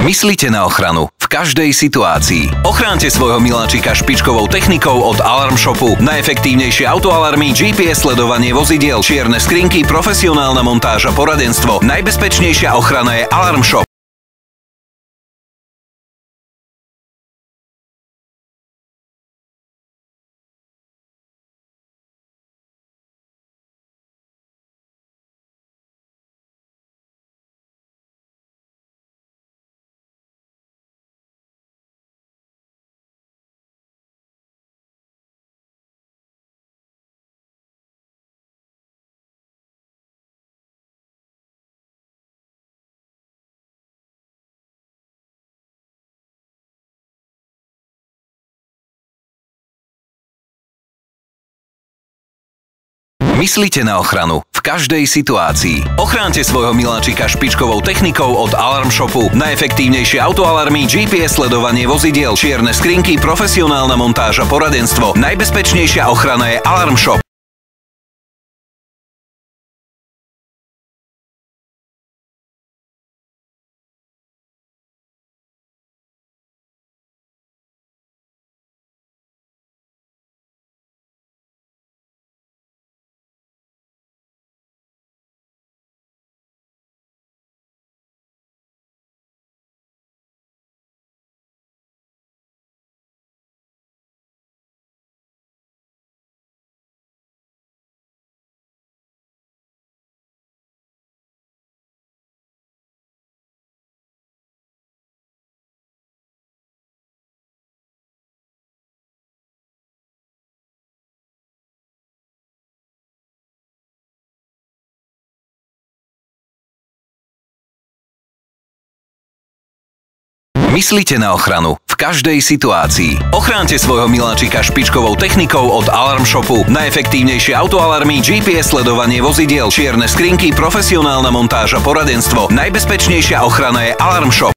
Myslite na ochranu v každej situácii. Ochránte svojho miláčika špičkovou technikou od Alarm Shopu. Najefektívnejšie autoalarmy, GPS sledovanie vozidiel, čierne skrinky, profesionálna montáž a poradenstvo. Najbezpečnejšia ochrana je Alarm Shop. Myslite na ochranu v každej situácii. Ochránte svojho miláčika špičkovou technikou od Alarm Shopu. Najefektívnejšie autoalarmy, GPS sledovanie vozidiel, čierne skrinky, profesionálna montáž a poradenstvo. Najbezpečnejšia ochrana je Alarm Shop. Myslite na ochranu v každej situácii. Ochránte svojho miláčika špičkovou technikou od Alarm Shopu. Najefektívnejšie autoalarmy, GPS sledovanie vozidiel, čierne skrinky, profesionálna montáž a poradenstvo. Najbezpečnejšia ochrana je Alarm Shop.